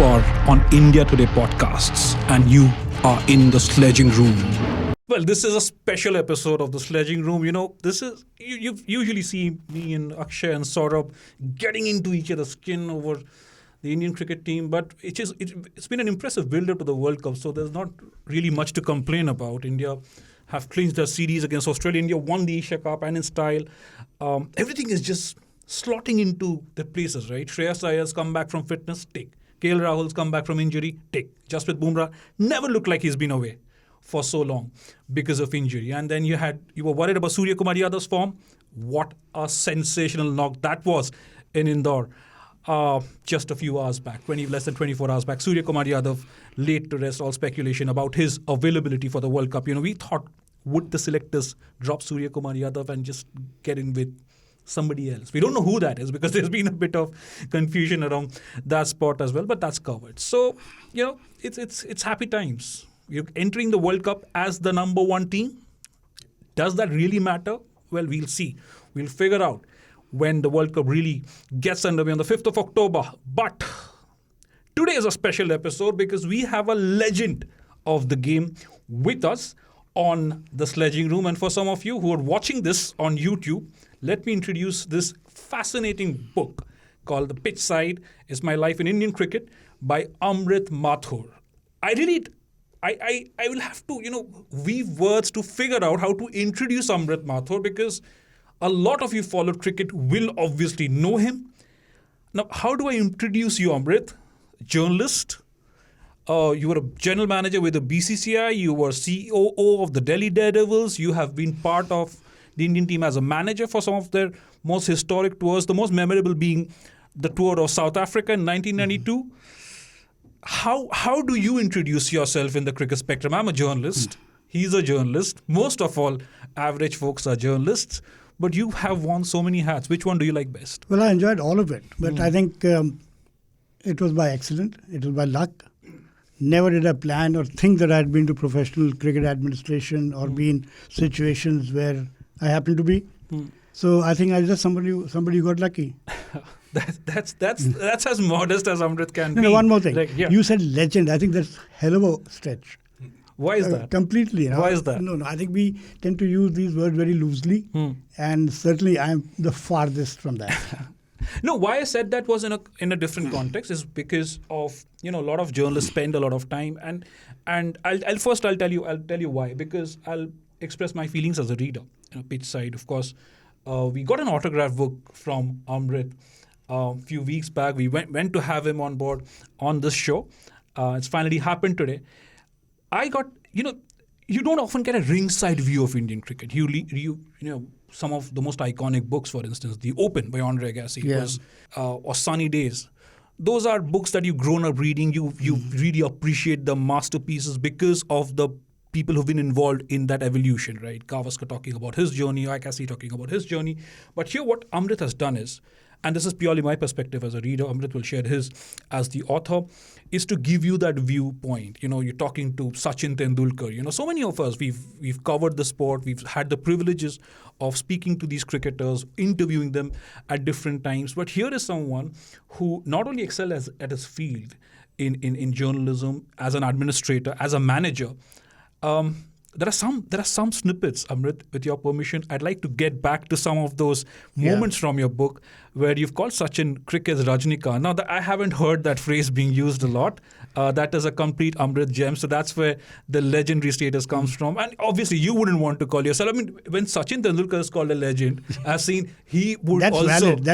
are on India Today podcasts and you are in the Sledging Room. Well, this is a special episode of the Sledging Room. You've usually seen me and Akshay and Saurabh getting into each other's skin over the Indian cricket team, but it's been an impressive build-up to the World Cup, so there's not really much to complain about. India have clinched their series against Australia. India won the Asia Cup and in style. Everything is just slotting into the places, right? Shreyas Iyer's come back from fitness, tick. KL Rahul's come back from injury, tick. Jasprit Bumrah never looked like he's been away for so long because of injury. And then you were worried about Surya Kumar Yadav's form. What a sensational knock that was in Indore just a few hours back, less than 24 hours back. Surya Kumar Yadav laid to rest all speculation about his availability for the World Cup. We thought, would the selectors drop Surya Kumar Yadav and just get in with somebody else? We don't know who that is because there's been a bit of confusion around that spot as well, but that's covered. So, it's happy times. You're entering the World Cup as the number one team. Does that really matter? Well, we'll see. We'll figure out when the World Cup really gets underway on the 5th of October. But today is a special episode because we have a legend of the game with us on the Sledging Room. And for some of you who are watching this on YouTube, let me introduce this fascinating book called The Pitchside is My Life in Indian Cricket by Amrit Mathur. I will have to, weave words to figure out how to introduce Amrit Mathur because a lot of you followed cricket will obviously know him. Now, how do I introduce you, Amrit? Journalist. You were a general manager with the BCCI. You were COO of the Delhi Daredevils. You have been part of the Indian team as a manager for some of their most historic tours, the most memorable being the tour of South Africa in 1992. How do you introduce yourself in the cricket spectrum? I'm a journalist. He's a journalist. Most of all, average folks are journalists. But you have worn so many hats. Which one do you like best? Well, I enjoyed all of it. But I think it was by accident. It was by luck. Never did I plan or think that I had been to professional cricket administration or be in situations where I happened to be. So I think I was just somebody who got lucky. That's as modest as Amrit can be. No, one more thing. You said legend. I think that's hell of a stretch. Why is that? Completely. Why is that? No. I think we tend to use these words very loosely. And certainly I'm the farthest from that. No, why I said that was in a different context is because of a lot of journalists spend a lot of time and I'll tell you why, because I'll express my feelings as a reader. Pitchside, of course, we got an autograph book from Amrit a few weeks back. We went to have him on board on this show. It's finally happened today. I got you don't often get a ringside view of Indian cricket. You some of the most iconic books, for instance, The Open by Andre Agassi or Sunny Days. Those are books that you've grown up reading. You really appreciate the masterpieces because of the people who've been involved in that evolution, right? Gavaskar talking about his journey, Agassi talking about his journey. But here what Amrit has done is, and this is purely my perspective as a reader, Amrit will share his as the author, is to give you that viewpoint. You're talking to Sachin Tendulkar. So many of us, we've covered the sport. We've had the privileges of speaking to these cricketers, interviewing them at different times. But here is someone who not only excels at his field in journalism, as an administrator, as a manager. There are some snippets, Amrit, with your permission. I'd like to get back to some of those moments from your book where you've called Sachin cricket's Rajinikanth. Now, I haven't heard that phrase being used a lot. That is a complete Amrit gem. So that's where the legendary status comes from. And obviously, you wouldn't want to call yourself. I mean, when Sachin Tendulkar is called a legend, I've seen he would That's also... valid.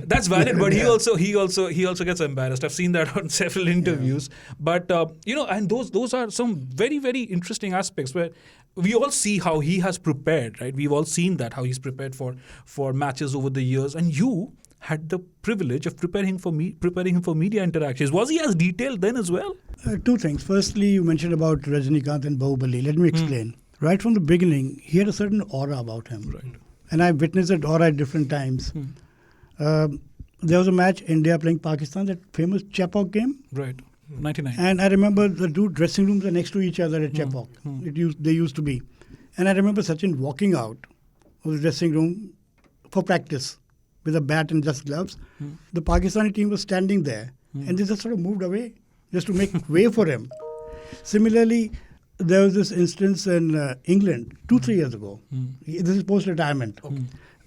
That's valid, but he also gets embarrassed. I've seen that on several interviews. But, and those are some very, very interesting aspects where we all see how he has prepared, right? We've all seen that, how he's prepared for matches over the years. And you had the privilege of preparing him for media interactions. Was he as detailed then as well? Two things. Firstly, you mentioned about Rajinikanth and Bahubali. Let me explain. Right from the beginning, he had a certain aura about him. Right. And I witnessed that aura at different times. There was a match, India playing Pakistan, that famous Chepauk game. Right. 99. And I remember the two dressing rooms are next to each other at Chepauk. They used to be. And I remember Sachin walking out of the dressing room for practice with a bat and just gloves. The Pakistani team was standing there. And they just sort of moved away just to make way for him. Similarly, there was this instance in England 2-3 years ago. This is post-retirement.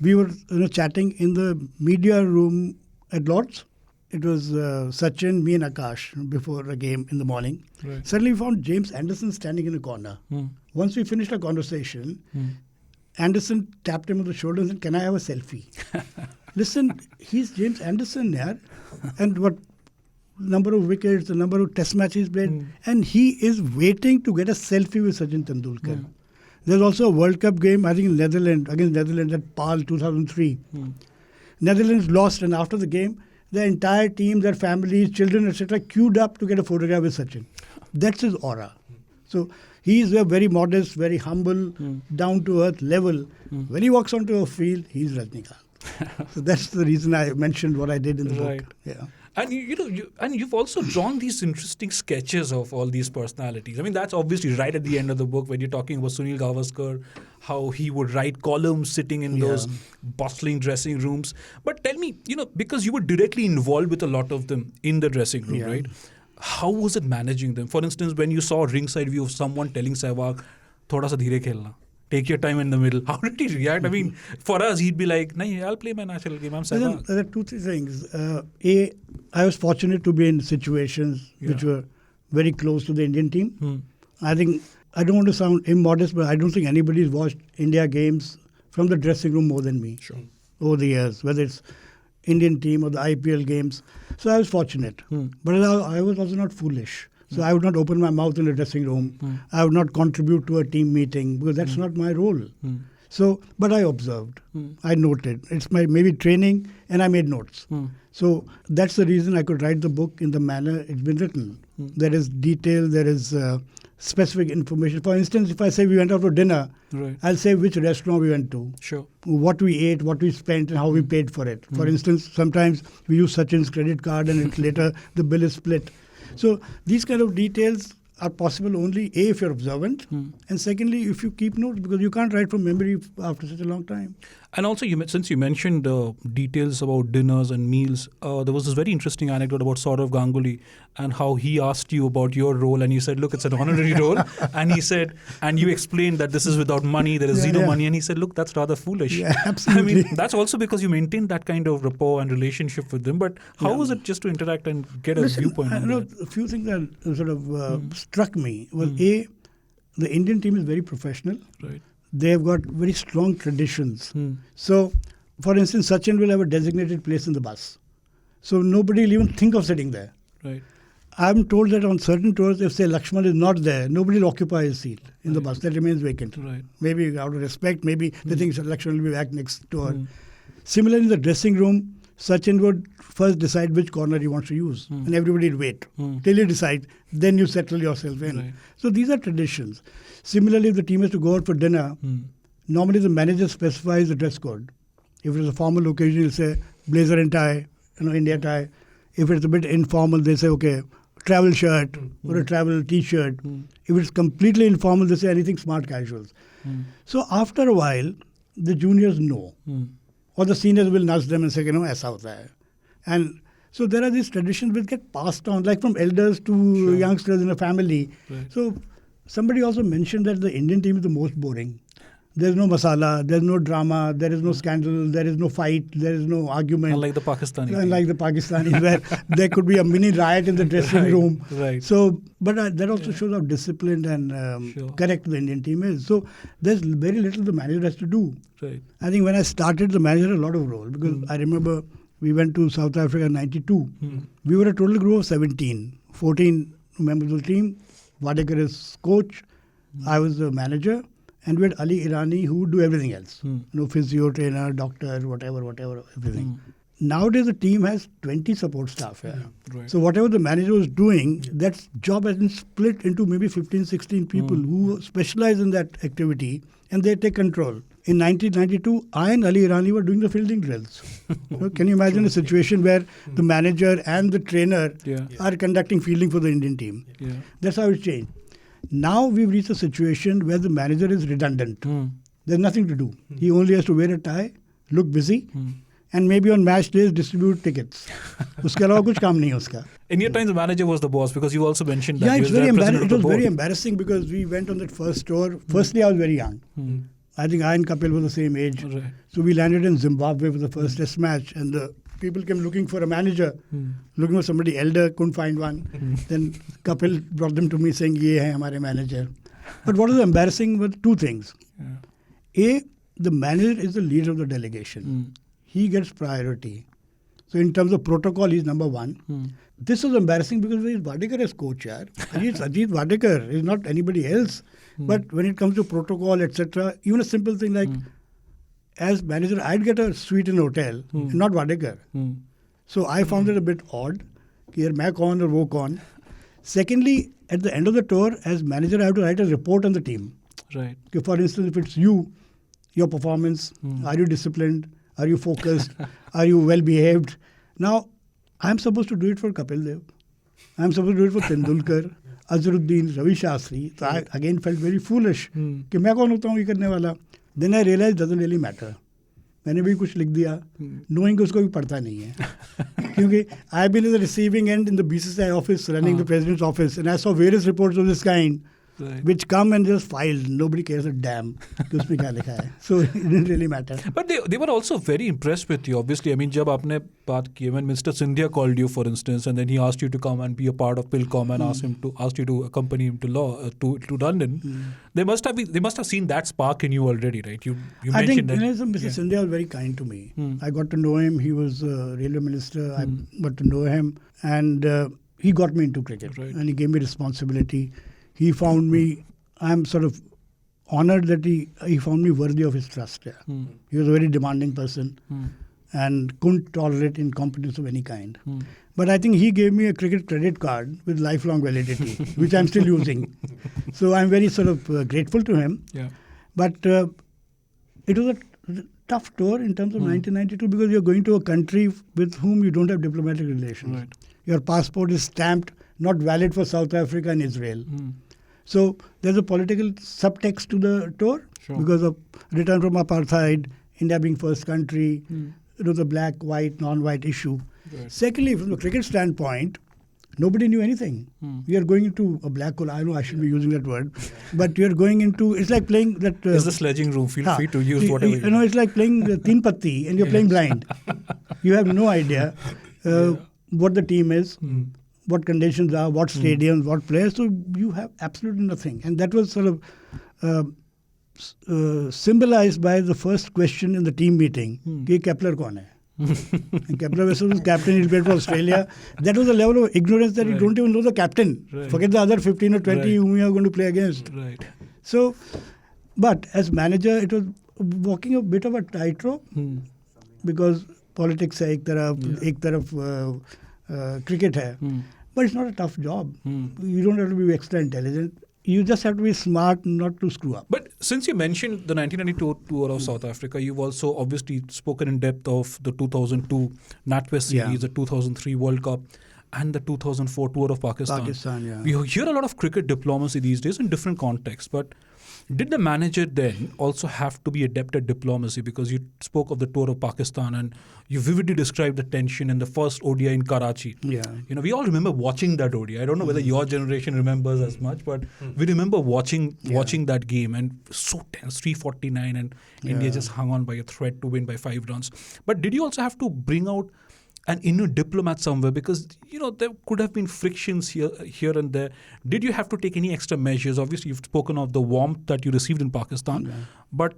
We were chatting in the media room at Lord's. It was Sachin, me and Akash before a game in the morning. Right. Suddenly we found James Anderson standing in a corner. Once we finished our conversation, Anderson tapped him on the shoulder and said, "Can I have a selfie?" Listen, he's James Anderson, yaar. And what number of wickets, the number of test matches played. And he is waiting to get a selfie with Sachin Tendulkar. There's also a World Cup game, I think in Netherlands, against Netherlands at PAL 2003. Netherlands lost, and after the game, the entire team, their families, children, etc., queued up to get a photograph with Sachin. That's his aura. So he is a very modest, very humble, down-to-earth level. When he walks onto a field, he's Rajinikanth. So that's the reason I mentioned what I did in the book. Yeah. And you've also drawn these interesting sketches of all these personalities. I mean, that's obviously right at the end of the book when you're talking about Sunil Gavaskar, how he would write columns sitting in those bustling dressing rooms. But tell me, because you were directly involved with a lot of them in the dressing room, right? How was it managing them? For instance, when you saw a ringside view of someone telling Sehwag, "Thoda sa dheere khelna. Take your time in the middle." How did he react? I mean, for us, he'd be like, "Nahi, I'll play my national game. I'm Sehwag." There are 2-3 things. I was fortunate to be in situations which were very close to the Indian team. I think, I don't want to sound immodest, but I don't think anybody's watched India games from the dressing room more than me over the years, whether it's Indian team or the IPL games. So I was fortunate. But I was also not foolish. So I would not open my mouth in the dressing room. I would not contribute to a team meeting because that's not my role. So, but I observed. I noted. It's my maybe training, and I made notes. So that's the reason I could write the book in the manner it's been written. There is detail, there is specific information. For instance, if I say we went out for dinner, I'll say which restaurant we went to, what we ate, what we spent, and how we paid for it. For instance, sometimes we use Sachin's credit card and it's later the bill is split. So these kind of details are possible only A, if you're observant, and secondly, if you keep notes, because you can't write from memory after such a long time. And also, since you mentioned details about dinners and meals, there was this very interesting anecdote about Saurav Ganguly and how he asked you about your role, and you said, "Look, it's an honorary role," and he said, and you explained that this is without money, there is zero money, and he said, "Look, that's rather foolish." Yeah, absolutely. I mean, that's also because you maintained that kind of rapport and relationship with them. But how was it just to interact and get a viewpoint? A few things that sort of struck me was A, the Indian team is very professional. Right. They've got very strong traditions. So, for instance, Sachin will have a designated place in the bus. So nobody will even think of sitting there. Right. I'm told that on certain tours, if say Lakshman is not there, nobody will occupy his seat in the bus. That remains vacant. Right. Maybe out of respect, maybe they think Lakshman will be back next tour. Similarly, in the dressing room, Sachin would first decide which corner he wants to use. And everybody would wait till you decide. Then you settle yourself in. Right. So these are traditions. Similarly, if the team has to go out for dinner, normally the manager specifies the dress code. If it's a formal occasion, he'll say blazer and tie, India tie. If it's a bit informal, they say, okay, travel shirt or a travel t-shirt. If it's completely informal, they say anything smart casuals. So after a while, the juniors know. Or the seniors will nudge them and say, aisa hota hai. And so there are these traditions which get passed on, like from elders to youngsters in a family. Right. So somebody also mentioned that the Indian team is the most boring. There's no masala, there's no drama, there is no scandal, there is no fight, there is no argument. Unlike the Pakistani. Unlike the Pakistanis, where there could be a mini riot in the dressing room. Right. So, but that also shows how disciplined and correct the Indian team is. So there's very little the manager has to do. Right. I think when I started, the manager had a lot of role, because I remember we went to South Africa in 92. We were a total group of 17, 14 members of the team. Wadekar is coach, I was the manager, and we had Ali Irani who would do everything else. Physio, trainer, doctor, whatever, everything. Nowadays the team has 20 support staff. Right. So whatever the manager was doing, that job has been split into maybe 15, 16 people who specialize in that activity, and they take control. In 1992, I and Ali Irani were doing the fielding drills. Can you imagine a situation where the manager and the trainer are conducting fielding for the Indian team? That's how it changed. Now we've reached a situation where the manager is redundant. There's nothing to do. He only has to wear a tie, look busy, and maybe on match days distribute tickets. उसके अलावा कुछ काम नहीं है उसका. In your time, the manager was the boss because you also mentioned that. Yeah, he it's was very the president embarrassing. of It the was board. very embarrassing because we went on that first tour. Firstly, I was very young. I think I and Kapil were the same age. Right. So we landed in Zimbabwe for the first test match, and the people came looking for a manager, looking for somebody elder, couldn't find one. Then Kapil brought them to me saying, "Ye hai hamare manager." But what was embarrassing were two things. A, the manager is the leader of the delegation. He gets priority. So in terms of protocol, he's number one. This was embarrassing because there is Wadekar as coach. It's Ajit Wadekar. It's not anybody else. But when it comes to protocol, etc., even a simple thing like, as manager, I'd get a suite in a hotel, not Wadekar. So I found it a bit odd. कि यार मैं कौन और वो कौन. Secondly, at the end of the tour, as manager, I have to write a report on the team. Right. Okay, for instance, if it's you, your performance, are you disciplined? Are you focused? Are you well behaved? Now, I'm supposed to do it for Kapil Dev. I'm supposed to do it for Tendulkar, Azharuddin, Ravi Shastri. So I again felt very foolish. कि मैं कौन होता हूँ ये करने वाला. Then I realized it doesn't really matter. मैंने भी कुछ लिख दिया, knowing कि उसको भी पढ़ता नहीं है. क्योंकि I've been in the receiving end in the BCCI office, running the president's office, and I saw various reports of this kind. Right. Which come and just filed. Nobody cares a damn कि उसमें क्या लिखा है. So it didn't really matter. But they were also very impressed with you, obviously. I mean, जब आपने बात की, when Mr. Scindia called you, for instance, and then he asked you to come and be a part of PILCOM and asked you to accompany him to London, they must have seen that spark in you already, right? You I think mentioned that. Mr. Scindia was very kind to me. I got to know him. He was a railway minister. I got to know him, and he got me into cricket, and he gave me responsibility. He found me. I'm sort of honored that he found me worthy of his trust. He was a very demanding person and couldn't tolerate incompetence of any kind. But I think he gave me a cricket credit card with lifelong validity, which I'm still using. So I'm very sort of grateful to him. Yeah. But it was a tough tour in terms of 1992 because you're going to a country with whom you don't have diplomatic relations. Right. Your passport is stamped not valid for South Africa and Israel. So there's a political subtext to the tour because of return from apartheid, India being first country, it was a black, white, non-white issue. Right. Secondly, from the cricket standpoint, nobody knew anything. We are going into a black hole. I know I shouldn't be using that word, but you're going into, it's like playing that... it's the sledging room. Feel free to use whatever you know. It's like playing Teen Patti and you're playing blind. You have no idea what the team is. What conditions are, what stadiums, what players. So you have absolutely nothing. And that was sort of symbolized by the first question in the team meeting. कि Kepler कौन है? And Kepler was captain, he played for Australia. That was a level of ignorance that you don't even know the captain. Forget the other 15 or 20 whom you are going to play against. Right. So, but as manager, it was walking a bit of a tightrope because politics है एक तरफ cricket hai. But it's not a tough job. You don't have to be extra intelligent. You just have to be smart not to screw up. But since you mentioned the 1992 tour of South Africa, you've also obviously spoken in depth of the 2002 NatWest series, the 2003 World Cup, and the 2004 tour of Pakistan. We hear a lot of cricket diplomacy these days in different contexts, but did the manager then also have to be adept at diplomacy? Because you spoke of the tour of Pakistan and you vividly described the tension in the first ODI in Karachi. Yeah. You know, we all remember watching that ODI. I don't know whether your generation remembers as much, but we remember watching that game and so tense, 349, and India just hung on by a thread to win by 5 runs. But did you also have to bring out an inner diplomat somewhere, because there could have been frictions here and there? Did you have to take any extra measures? Obviously, you've spoken of the warmth that you received in Pakistan, but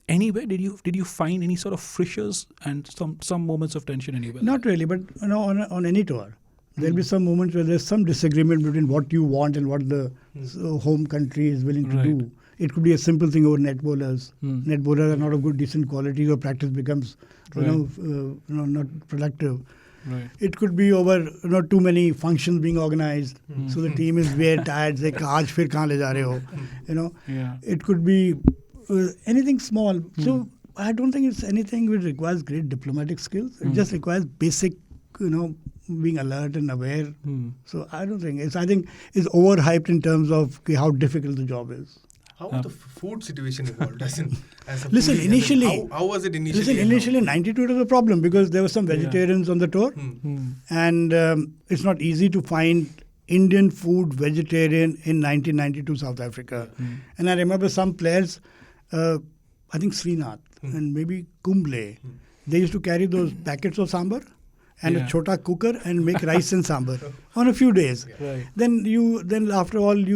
anywhere did you find any sort of fissures and some moments of tension anywhere? Not really, but on any tour, there'll be some moments where there's some disagreement between what you want and what the home country is willing to do. It could be a simple thing over net bowlers. Net bowlers are not of good, decent quality, or practice becomes, not productive. Right. It could be over too many functions being organized, so the team is very tired. Say, "Aaj fir kahan le ja rahe ho?" It could be anything small. So I don't think it's anything which requires great diplomatic skills. It just requires basic, being alert and aware. So I don't think I think it's overhyped in terms of how difficult the job is. How was the food situation evolved? As a Listen, foodie? initially, How was it initially? initially in 92 it was a problem because there were some vegetarians on the tour, and it's not easy to find Indian food vegetarian in 1992 South Africa. And I remember some players, I think Srinath and maybe Kumble, they used to carry those packets of sambar and a chota cooker and make rice and sambar on a few days. Right. Then after all,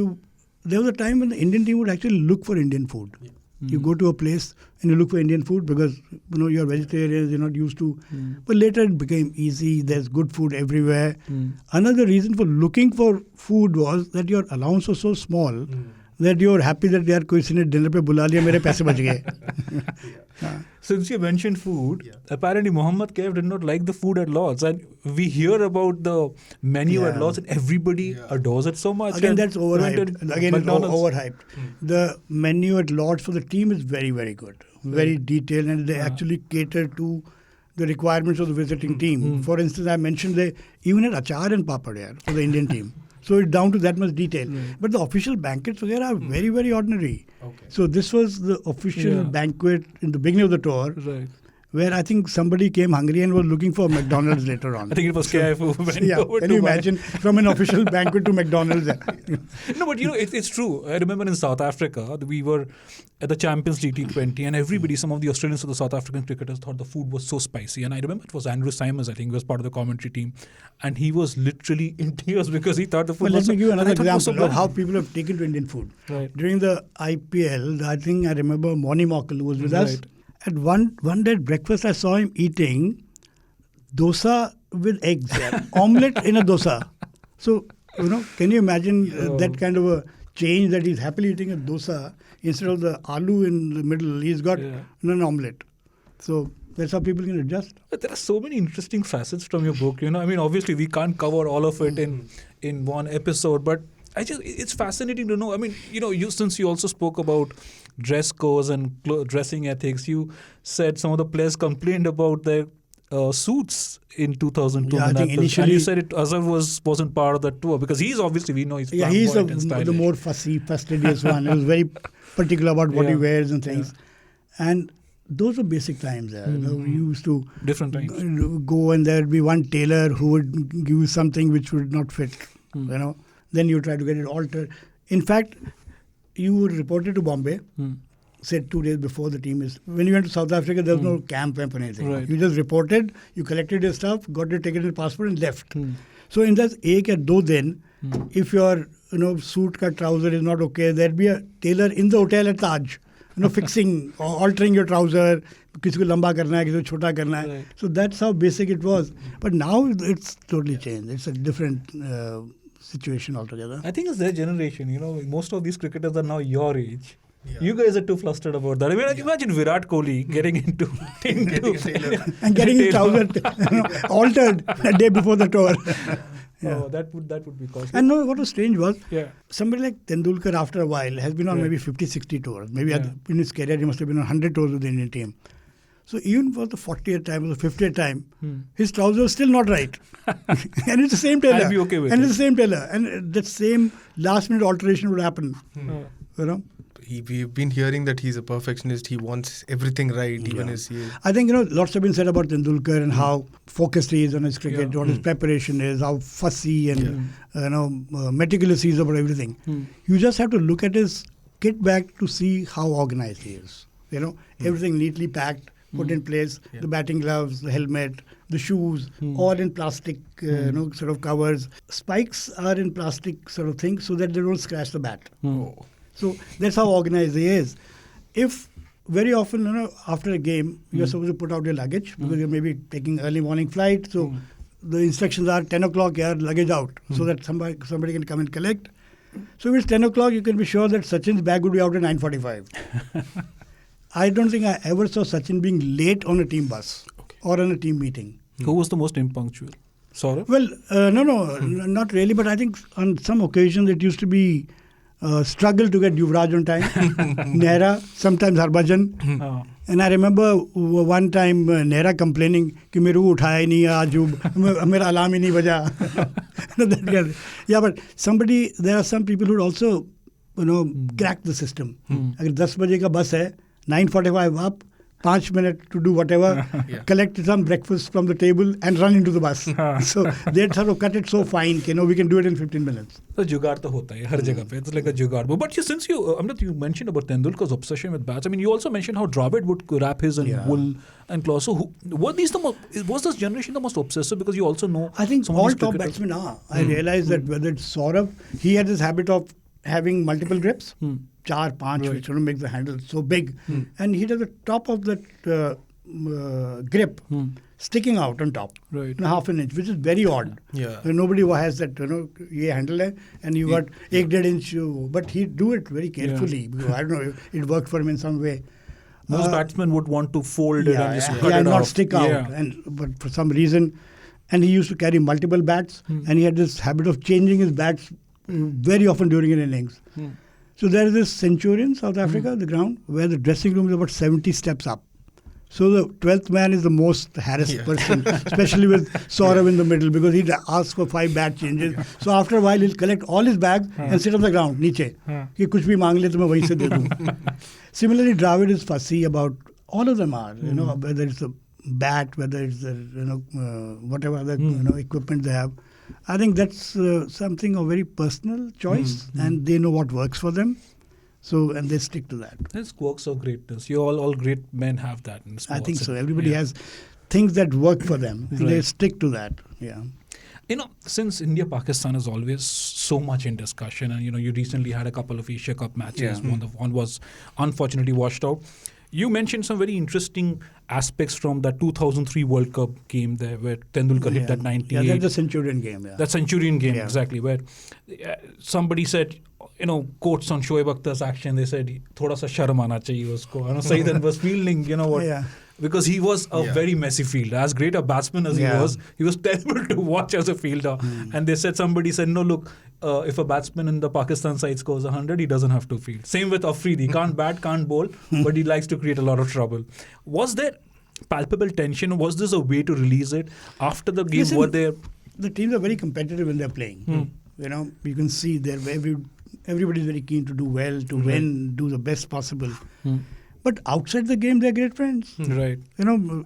there was a time when the Indian team would actually look for Indian food. You go to a place and you look for Indian food because you're vegetarians, you're not used to. But later it became easy. There's good food everywhere. Another reason for looking for food was that your allowance was so small that you're happy that yaar kisi ne dinner pe bula liya, mere paise bach gaye. Since you mentioned food, apparently Mohammad Kaif did not like the food at Lord's, and we hear about the menu at Lord's, and everybody adores it so much. Again, that's overhyped. Again, it's overhyped. The menu at Lord's for the team is very, very good, very detailed, and they actually cater to the requirements of the visiting team. For instance, I mentioned they even had achar and papad for the Indian team. So it's down to that much detail. But the official banquets are very, very ordinary. Okay. So this was the official banquet in the beginning of the tour, where I think somebody came hungry and was looking for McDonald's later on. I think it was Kaif who went over can you imagine from an official banquet to McDonald's? No, but it's true. I remember in South Africa, we were at the Champions League T20, and everybody, some of the Australians or the South African cricketers thought the food was so spicy. And I remember it was Andrew Simons, I think, was part of the commentary team. And he was literally in tears because he thought the food was so... Let me give you another example of how people have taken to Indian food. Right. During the IPL, I remember Moni Mokal, who was with us. At one day at breakfast, I saw him eating dosa with eggs, omelette in a dosa. So, can you imagine that kind of a change that he's happily eating a dosa instead of the aloo in the middle, he's got an omelette. So that's how people can adjust. But there are so many interesting facets from your book. I mean, obviously we can't cover all of it in one episode, but it's fascinating to know. I mean, since you also spoke about dress codes and dressing ethics, you said some of the players complained about their suits in 2002. Yeah, I think initially, and you said Azhar wasn't part of that tour because he's obviously, we know he's the more fastidious one. He was very particular about what he wears and things. And those were basic times. We used to different times. Go and there would be one tailor who would give you something which would not fit. Then you try to get it altered. In fact, you would report it to Bombay, said 2 days before the team is... When you went to South Africa, there was no camp or anything. Right. You just reported, you collected your stuff, got your ticket and passport and left. So in that 1 or 2 din, if your suit cut trouser is not okay, there'd be a tailor in the hotel at Taj, fixing or altering your trouser, किसी को लंबा करना है, किसी को छोटा करना है. So that's how basic it was. But now it's totally changed. It's a different situation altogether. I think it's their generation. Most of these cricketers are now your age. Yeah. You guys are too flustered about that. I mean, imagine Virat Kohli getting into and getting his trouser altered a day before the tour. Oh, that would be costly. And what was strange was somebody like Tendulkar after a while has been on maybe 50-60 tours. Maybe in his career he must have been on 100 tours with the Indian team. So even for the 40th time or the 50th time, his trouser was still not right. And it's the same tailor. I'll be okay with and it's the same tailor. And that same last minute alteration would happen. We've been hearing that he's a perfectionist. He wants everything right, even as he is. I think, lots have been said about Tendulkar and how focused he is on his cricket, what his preparation is, how fussy and meticulous he is about everything. You just have to look at his kit bag to see how organized he is. Everything neatly packed, put in place, the batting gloves, the helmet, the shoes, all in plastic, sort of covers. Spikes are in plastic sort of things so that they don't scratch the bat. So that's how organized he is. If very often, after a game, you're supposed to put out your luggage because you're maybe taking early morning flight. So the instructions are 10 o'clock, luggage out, so that somebody can come and collect. So if it's 10 o'clock, you can be sure that Sachin's bag would be out at 9:45. I don't think I ever saw Sachin being late on a team bus or on a team meeting. Who was the most impunctual? Saurabh? Well, no, not really. But I think on some occasions it used to be struggle to get Yuvraj on time. Nehra, sometimes Harbhajan. And I remember one time Nehra complaining कि मेरे को उठाया ही नहीं आज मेरा alarm ही नहीं बजा. Yeah, but there are some people who also crack the system. अगर 10 बजे का बस है, 9:45 up, 5 minutes to do whatever, collect some breakfast from the table and run into the bus. So they sort of cut it so fine, we can do it in 15 minutes. तो जुगाड़ तो होता है हर जगह पे. It's like a जुगाड़. But since Amrit, you mentioned about Tendulkar's obsession with bats. I mean, you also mentioned how Dravid would wrap his in wool and cloth. So was this generation the most obsessive? Because you also know. I think all top batsmen are. I realized that whether it's Saurav, he had this habit of having multiple grips. 4, 5, which make the handle so big. And he had the top of that grip sticking out on top, half an inch, which is very odd. Nobody has that, ye handle hai, and you got 1.5 inch. But he'd do it very carefully. Because I don't know, it worked for him in some way. Most batsmen would want to fold it and just cut it and off. not stick out. But for some reason, and he used to carry multiple bats, and he had this habit of changing his bats very often during an innings. So there is this Centurion, South Africa, the ground, where the dressing room is about 70 steps up. So the 12th man is the most harassed person, especially with Saurav in the middle, because he'd ask for 5 bat changes. So after a while, he'll collect all his bags and sit on the ground, niche. Ki kuch bhi maang le to main wahi se de दूं. Similarly, Dravid is fussy about, all of them are, whether it's a bat, whether it's the, whatever other equipment they have. I think that's something of very personal choice, and they know what works for them. So, and they stick to that. That's quirks of greatness. You all great men have that in sports. I think so. Everybody has things that work for them, and they stick to that. Yeah. Since India-Pakistan is always so much in discussion, and you recently had a couple of Asia Cup matches. One was unfortunately washed out. You mentioned some very interesting aspects from that 2003 World Cup game there, where Tendulkar hit that 98. Yeah, that's the Centurion game. Yeah. That Centurion game, exactly, where somebody said, quotes on Shoaib Akhtar's action, they said, thoda sa sharm aana chahiye usko. Saidan was fielding, because he was a very messy fielder. As great a batsman as he was terrible to watch as a fielder. And somebody said, no, look, if a batsman in the Pakistan side scores 100, he doesn't have to field. Same with Afridi. Can't bat, can't bowl, but he likes to create a lot of trouble. Was there palpable tension? Was this a way to release it? After the game, the teams are very competitive when they're playing. You can see everybody's very keen to do well, to win, do the best possible. But outside the game, they're great friends. Right.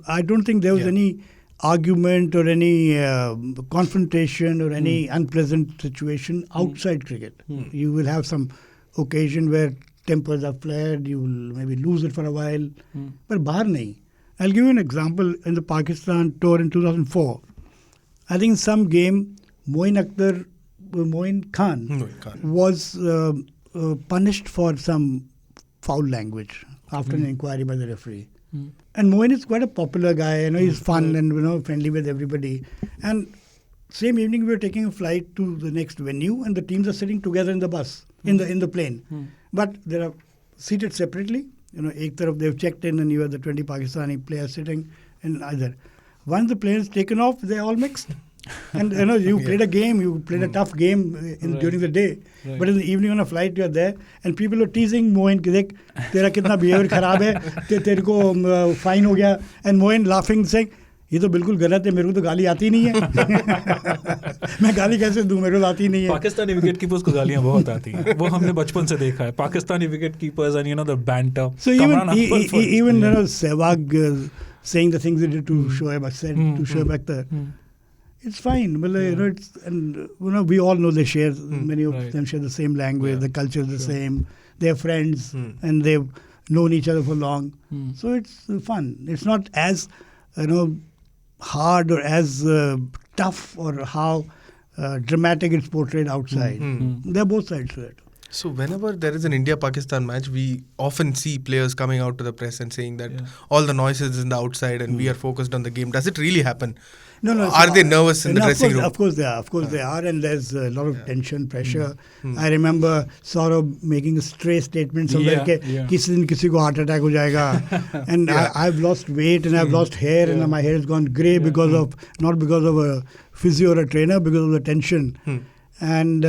I don't think there was any argument or any confrontation or any unpleasant situation outside cricket. You will have some occasion where tempers are flared, you will maybe lose it for a while, but bahar nahi. I'll give you an example. In the Pakistan tour in 2004, I think in some game, Moin Khan was punished for some foul language after an inquiry by the referee. And Moin is quite a popular guy, he's fun and friendly with everybody. And same evening we were taking a flight to the next venue, and the teams are sitting together in the bus, in the plane. But they are seated separately. Ek taraf they've checked in, and you have the 20 Pakistani players sitting in either. Once the plane is taken off, they're all mixed. And you played a game, you played a tough game during the day, but in the evening on a flight you are there, and people are teasing Moin कि देख तेरा कितना behavior खराब है, तेरे को fine हो गया, and Moin laughing saying ये तो बिल्कुल गलत है, मेरे को तो गाली आती नहीं है. मैं गाली कैसे दूं, मेरे को आती नहीं है. पाकिस्तानी विकेट कीपर्स को गालियां बहुत आती हैं, वो हमने बचपन से देखा है. Pakistani wicket keepers and the banter. So even Sehwag saying the things he did to Shoaib Akhtar, it's fine. Well, we all know they share, many of them share the same language, the culture is the same, they're friends, and they've known each other for long. So it's fun. It's not as, hard or as tough or how dramatic it's portrayed outside. There are both sides to it. So whenever there is an India-Pakistan match, we often see players coming out to the press and saying that all the noises is in the outside and we are focused on the game. Does it really happen? No. Are they nervous in the dressing room? Of course they are. They are, and there's a lot of tension, pressure. I remember Saurav making a stray statement somewhere that किसी दिन किसी को heart attack हो जाएगा. And I've lost weight and I've lost hair and my hair has gone grey because of, not because of a physio or a trainer, because of the tension. And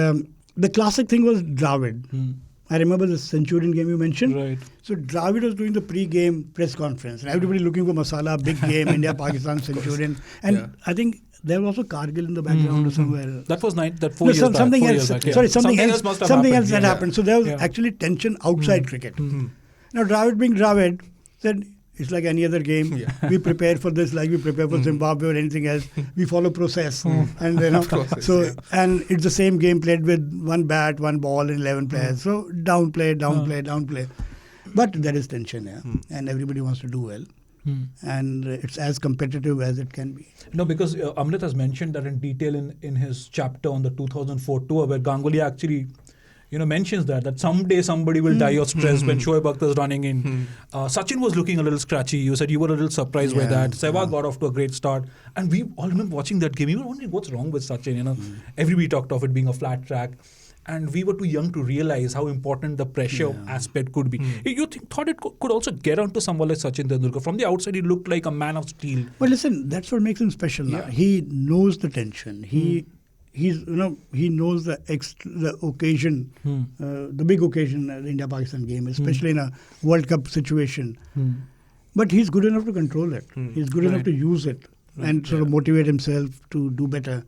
the classic thing was Dravid. I remember the Centurion game you mentioned. Right. So Dravid was doing the pre-game press conference, and everybody looking for masala, big game, India, Pakistan, Centurion. And I think there was also Kargil in the background or somewhere. That was 4 No, years back. something 4 else. years back, yeah. Sorry, something else. must have Something happened. else that Yeah. happened. So there was Yeah. actually tension outside cricket. Now Dravid being Dravid said, it's like any other game. Yeah. We prepare for this like we prepare for Zimbabwe or anything else. We follow process. And Process, so yeah. and it's the same game played with one bat, one ball and 11 players. So downplay. But there is tension, and everybody wants to do well. And it's as competitive as it can be. No, because Amrit has mentioned that in detail in his chapter on the 2004 tour, where Ganguly actually, mentions that someday somebody will die of stress when Shoaib Akhtar is running in. Sachin was looking a little scratchy. You said you were a little surprised by that. Sehwag got off to a great start, and we all remember watching that game. We were wondering what's wrong with Sachin. Everybody talked of it being a flat track. And we were too young to realize how important the pressure aspect could be. You thought it could also get onto someone like Sachin Tendulkar. From the outside, he looked like a man of steel. But listen, that's what makes him special now. He knows the tension. He knows the occasion, the big occasion, the India-Pakistan game, especially in a World Cup situation. But he's good enough to control it. He's good enough to use it and sort of motivate himself to do better.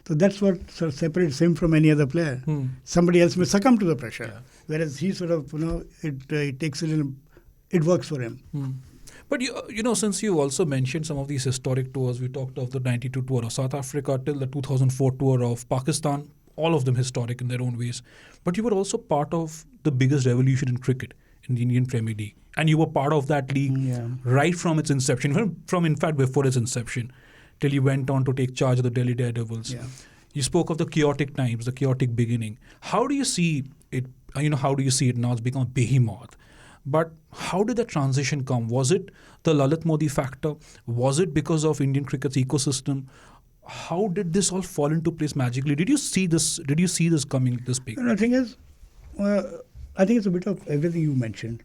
So that's what sort of separates him from any other player. Somebody else may succumb to the pressure, whereas he sort of, it takes it in, it works for him. But since you also mentioned some of these historic tours, we talked of the 92 tour of South Africa till the 2004 tour of Pakistan, all of them historic in their own ways. But you were also part of the biggest revolution in cricket in the Indian Premier League. And you were part of that league right from its inception, from in fact before its inception, till you went on to take charge of the Delhi Daredevils. You spoke of the chaotic times, the chaotic beginning. How do you see it? How do you see it now? It's become a behemoth. But how did that transition come? Was it the Lalit Modi factor? Was it because of Indian cricket's ecosystem? How did this all fall into place magically? Did you see this? Did you see this coming this big? The thing is, I think it's a bit of everything you mentioned.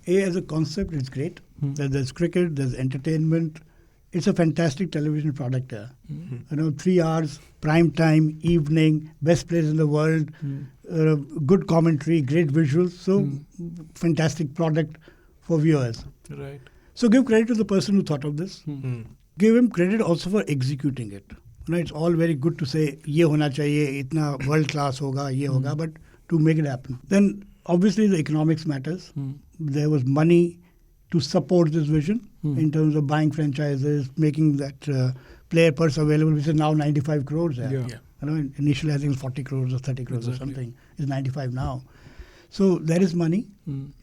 As a concept, it's great. There's cricket, there's entertainment. It's a fantastic television product. 3 hours, prime time, evening, best players in the world, good commentary, great visuals. So, fantastic product for viewers. Right. So, give credit to the person who thought of this. Give him credit also for executing it. It's all very good to say, ye hona chahiye, itna world class hoga, ye hoga, but to make it happen. Then, obviously, the economics matters. There was money to support this vision in terms of buying franchises, making that player purse available, which is now 95 crores. Initially, I think it was 40 crores or 30 crores or something. It's 95 now. So there is money.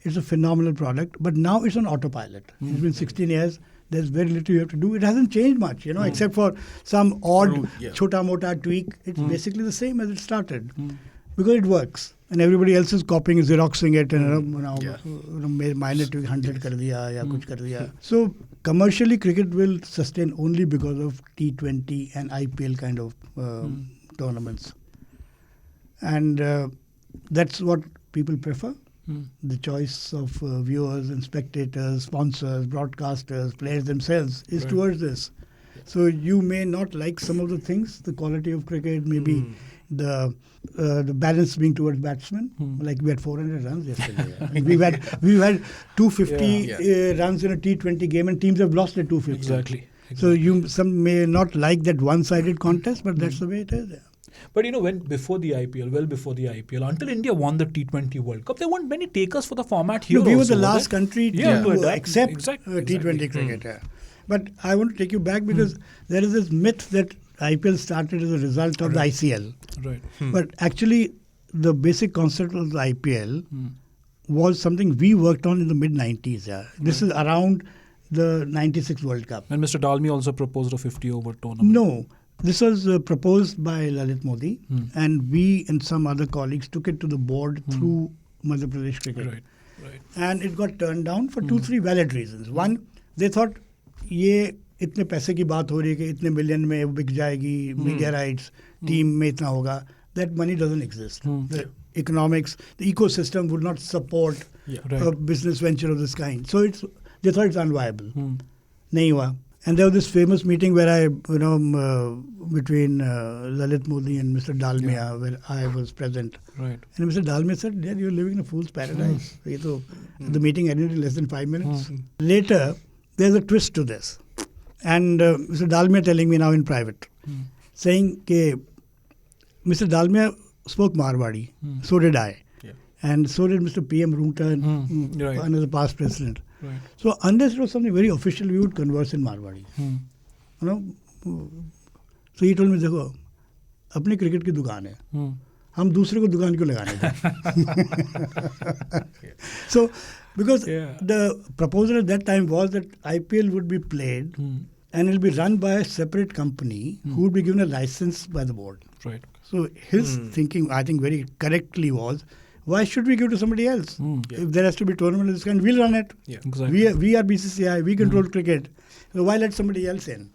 It's a phenomenal product. But now it's on autopilot. It's been 16 years. There's very little you have to do. It hasn't changed much, except for some odd, chota-mota tweak. It's basically the same as it started. Because it works. And everybody else is copying, xeroxing it, and minor tweak 100 kar diya, ya kuch kar diya. So commercially, cricket will sustain only because of T20 and IPL kind of tournaments. And that's what people prefer. The choice of viewers and spectators, sponsors, broadcasters, players themselves is towards this. So you may not like some of the things, the quality of cricket, maybe the balance being towards batsmen. Like we had 400 runs yesterday. We've had 250 runs in a T20 game, and teams have lost at 250. Exactly. So some may not like that one-sided contest, but that's the way it is. But before the IPL, until India won the T20 World Cup, there weren't many takers for the format here. No, we were the also, last country to accept T20 cricket. But I want to take you back because there is this myth that IPL started as a result of the ICL. Right. But actually, the basic concept of the IPL was something we worked on in the mid-90s. This is around the 96 World Cup. And Mr. Dalmi also proposed a 50-over tournament. No. This was proposed by Lalit Modi, and we and some other colleagues took it to the board through Madhya Pradesh Cricket. Right. And it got turned down for 2-3 valid reasons. One, they thought, ये इतने पैसे की बात हो रही है कि इतने मिलियन में बिक जाएगी, media rights, team में इतना होगा. That money doesn't exist. The economics, the ecosystem would not support a business venture of this kind. So they thought it's unviable. नहीं हुआ. And there was this famous meeting where between Lalit Modi and Mr. Dalmia, where I was present. Right. And Mr. Dalmia said, "Yeah, you're living in a fool's paradise." The meeting ended in less than 5 minutes. Later, there's a twist to this. And Mr. Dalmia telling me now in private, saying that Mr. Dalmia spoke Marwadi, so did I. Yeah. And so did Mr. P.M. Roonghton, Right. another past president. Right. So unless it was something very official, we would converse in Marwadi. You know, so he told me, देखो, अपनी cricket की दुकान है, हम दूसरे को दुकान क्यों लगाने दें? So because the proposal at that time was that IPL would be played and it will be run by a separate company who would be given a license by the board. Right. So his thinking, I think very correctly, was, why should we give to somebody else? If there has to be tournament of this kind, we'll run it. Yeah. Exactly. We are BCCI, we control cricket. So why let somebody else in?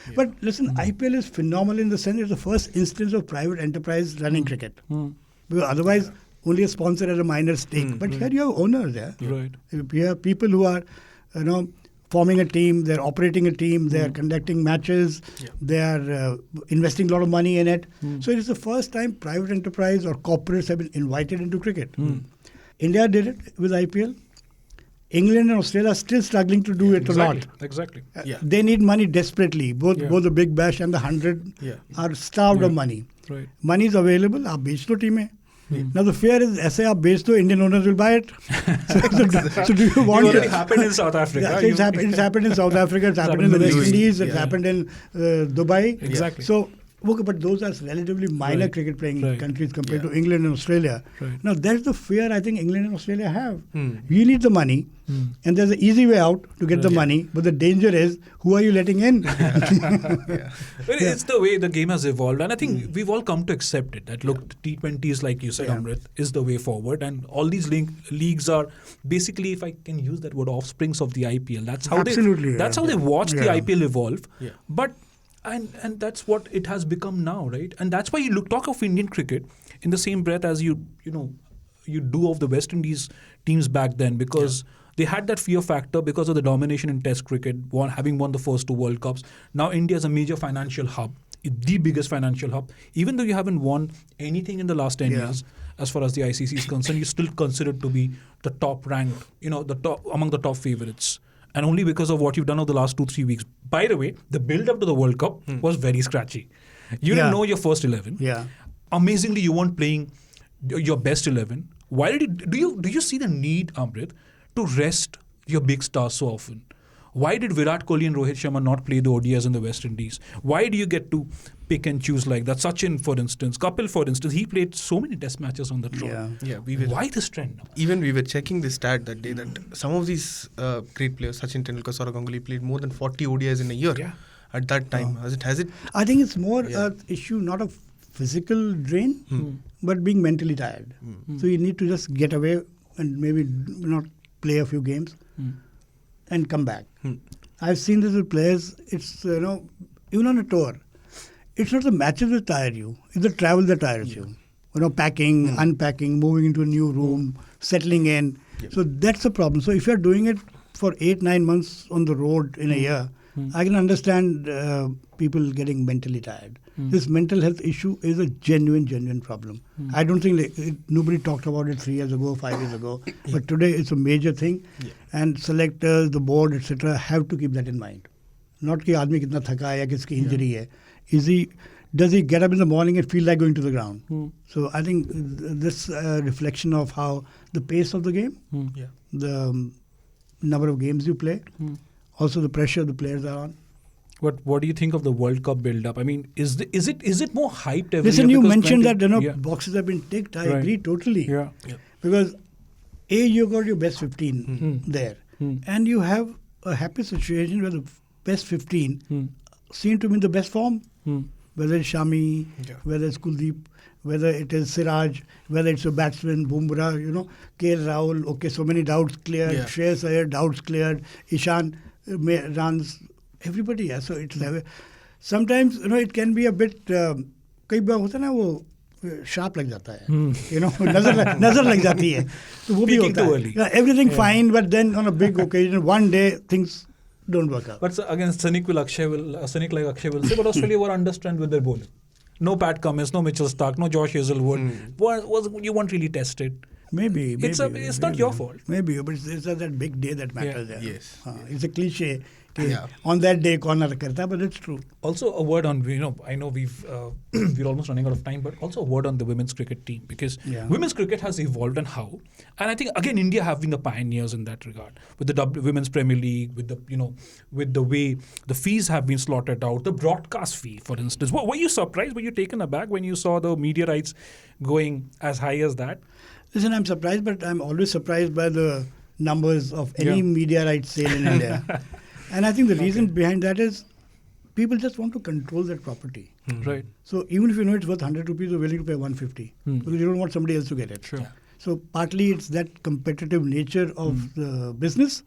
Yeah. But listen, IPL is phenomenal in the sense it's the first instance of private enterprise running cricket. Because otherwise, only a sponsor has a minor stake. But here you have owners there. Right. You have people who are, forming a team, they're operating a team, they're conducting matches, they're investing a lot of money in it. So it is the first time private enterprise or corporates have been invited into cricket. India did it with IPL. England and Australia are still struggling to do it a lot. Exactly. They need money desperately. Both the Big Bash and the 100 are starved of money. Right. Money is available. आप बेच दो टीमें. Now the fear is ऐसे आप बेच दो, Indian owners will buy it. So do you want It already happened in South Africa. It's happened in South Africa. It's happened in the West Indies. It's happened in Dubai. Exactly. So. But those are relatively minor cricket playing countries compared to England and Australia. Right. Now, that's the fear I think England and Australia have. You need the money, and there's an easy way out to get the money, but the danger is, who are you letting in? It's the way the game has evolved, and I think we've all come to accept it, that look, T20s, like you said, Amrit, is the way forward, and all these leagues are basically, if I can use that word, offsprings of the IPL. That's how they watch the IPL evolve. Yeah. But And that's what it has become now, right? And that's why you talk of Indian cricket in the same breath as you do of the West Indies teams back then, because they had that fear factor because of the domination in Test cricket, having won the first 2 World Cups. Now India is a major financial hub, the biggest financial hub. Even though you haven't won anything in the last 10 years, as far as the ICC is concerned, you're still considered to be the top ranked, among the top favorites. And only because of what you've done over the last 2-3 weeks. By the way, the build-up to the World Cup was very scratchy. You didn't know your first 11. Yeah. Amazingly, you weren't playing your best 11. Why do you see the need, Amrit, to rest your big stars so often? Why did Virat Kohli and Rohit Sharma not play the ODIs in the West Indies? Why do you get to pick and choose like that? Sachin, for instance, Kapil, for instance, he played so many Test matches on the tour. Why this trend now? Even we were checking this stat that day that some of these great players, Sachin Tendulkar, Saurav Ganguly, played more than 40 ODIs in a year. Yeah. At that time, has it? I think it's more an issue not of physical drain, but being mentally tired. So you need to just get away and maybe not play a few games and come back. I've seen this with players. It's even on a tour, it's not the matches that tire you; it's the travel that tires you. Packing, unpacking, moving into a new room, settling in. So that's the problem. So if you're doing it for 8-9 months on the road in a year, I can understand people getting mentally tired. This mental health issue is a genuine problem. I don't think nobody talked about it 3 years ago, 5 years ago, but today it's a major thing, and selectors, the board, etc., have to keep that in mind. Not कि आदमी कितना थका है या किसकी injury है. Does he get up in the morning and feel like going to the ground? So I think this reflection of how the pace of the game, the number of games you play, also the pressure the players are on. What do you think of the World Cup build-up? I mean, is it more hyped every Listen, year? you mentioned that boxes have been ticked. I agree totally. Yeah. Because you got your best 15 there, and you have a happy situation where the best 15 seem to be in the best form. Whether it's Shami, whether it's Kuldeep, whether it is Siraj, whether it's a batsman, Bumrah, KL Rahul, okay, so many doubts cleared, Shreyas Iyer, doubts cleared, Ishan runs, everybody, so it's sometimes, it can be a bit, कई बार होता है ना वो sharp लग जाता है, नजर लग जाती है, तो वो भी होता है. Everything fine, but then on a big occasion, one day things don't work out. But again, cynic like Akshay will say, but Australia were understand with their bowling. No Pat Cummins, no Mitchell Starc, no Josh Hazelwood. You weren't really tested. Maybe. It's not your fault. Maybe, but it's that big day that matters there. Yes. It's a cliche. On that day, कौन ना करता, but it's true. Also, a word on, I know we're almost running out of time, but also a word on the women's cricket team, because women's cricket has evolved and how. And I think, again, India have been the pioneers in that regard. With the Women's Premier League, with the way the fees have been slotted out, the broadcast fee, for instance. Were you surprised? Were you taken aback when you saw the media rights going as high as that? Listen, I'm surprised, but I'm always surprised by the numbers of any media rights sale in India. And I think the reason behind that is people just want to control that property. Right. So even if you know it's worth 100 rupees, you're willing to pay 150 because you don't want somebody else to get it. Sure. So partly it's that competitive nature of the business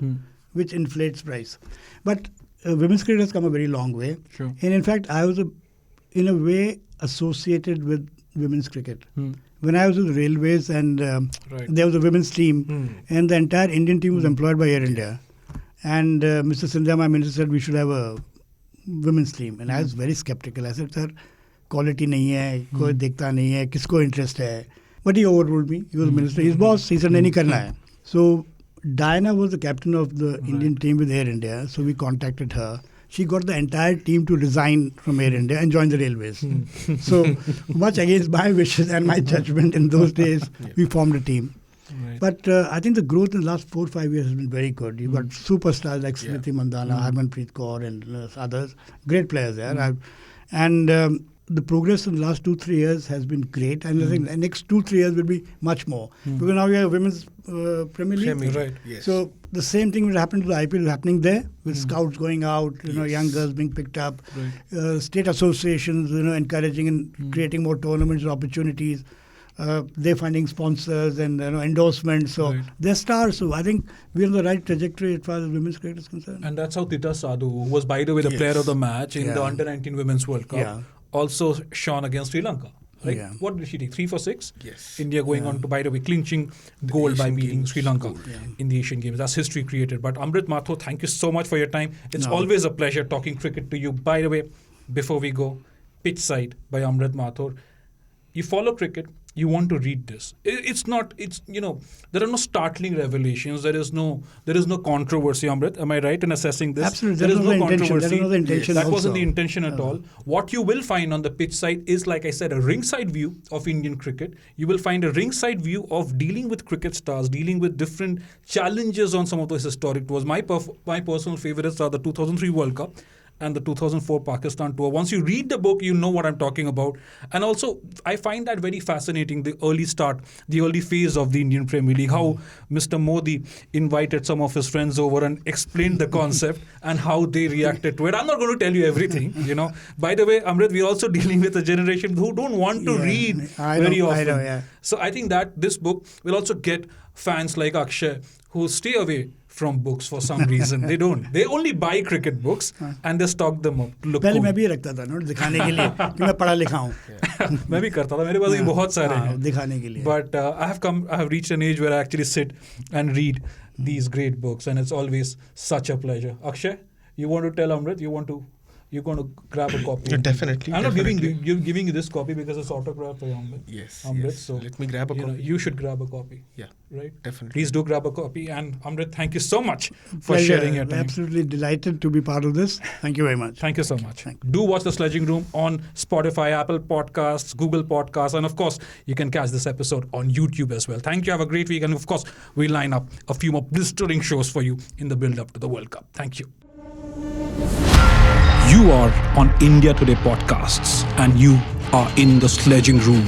which inflates price. But women's cricket has come a very long way. Sure. And in fact, I was in a way associated with women's cricket. When I was with Railways and there was a women's team and the entire Indian team was employed by Air India. And Mr. Sindhya, my minister, said we should have a women's team. And I was very skeptical. I said, sir, quality nahi hai, koi dekhta nahi hai, kisko interest hai. But he overruled me. He was minister. His boss. He said, nahi karna hai. So Diana was the captain of the Indian team with Air India. So we contacted her. She got the entire team to resign from Air India and join the Railways. So much against my wishes and my judgment in those days, we formed a team. Right. But I think the growth in the last 4 or 5 years has been very good. You've got superstars like Smriti Mandhana, Harmanpreet Kaur and others. Great players there. And the progress in the last 2-3 years has been great. And I think the next 2-3 years will be much more. Because now we have Women's Premier League. Right. Yes. So the same thing will happen to the IPL is happening there with scouts going out, young girls being picked up, state associations, encouraging and creating more tournaments and opportunities. They're finding sponsors and endorsements. So they're stars. So I think we're on the right trajectory as far as women's cricket is concerned. And that's how Tita Sadhu, who was, by the way, the player of the match in the Under-19 Women's World Cup, also shone against Sri Lanka. Right? What did she take? 3 for 6? Yes. India going on to, by the way, clinching gold by beating Sri Lanka in the Asian Games. That's history created. But Amrit Mathur, thank you so much for your time. It's always a pleasure talking cricket to you. By the way, before we go, Pitchside by Amrit Mathur. You follow cricket, you want to read this. There are no startling revelations. There is no controversy, Amrit. Am I right in assessing this? Absolutely. There is no controversy. That was the intention. That wasn't the intention at all. What you will find on the pitch side is, like I said, a ringside view of Indian cricket. You will find a ringside view of dealing with cricket stars, dealing with different challenges on some of those historic tours. My personal favorites are the 2003 World Cup and the 2004 Pakistan tour. Once you read the book, you know what I'm talking about. And also, I find that very fascinating, the early phase of the Indian Premier League, how Mr. Modi invited some of his friends over and explained the concept and how they reacted to it. I'm not going to tell you everything, By the way, Amrit, we're also dealing with a generation who don't want to read very often. So I think that this book will also get fans like Akshay who stay away from books for some reason. They don't. They only buy cricket books and they stock them up to look cool. पहले मैं भी रखता था note दिखाने के लिए कि मैं पढ़ा लिखा हूँ. मैं भी करता था. मेरे पास भी बहुत सारे हैं. दिखाने के लिए. But I have reached an age where I actually sit and read these great books, and it's always such a pleasure. Akshay, you want to tell Amrit? You're going to grab a copy. Definitely. I'm not giving you this copy because it's autographed by Amrit. Yes. Amrit, yes. So let me grab a copy. You should grab a copy. Yeah. Right? Definitely. Please do grab a copy. And Amrit, thank you so much for sharing your time. Absolutely delighted to be part of this. Thank you very much. Thank you so much. Do watch The Sledging Room on Spotify, Apple Podcasts, Google Podcasts, and of course, you can catch this episode on YouTube as well. Thank you. Have a great week. And of course, we'll line up a few more blistering shows for you in the build-up to the World Cup. Thank you. You are on India Today Podcasts, and you are in The Sledging Room.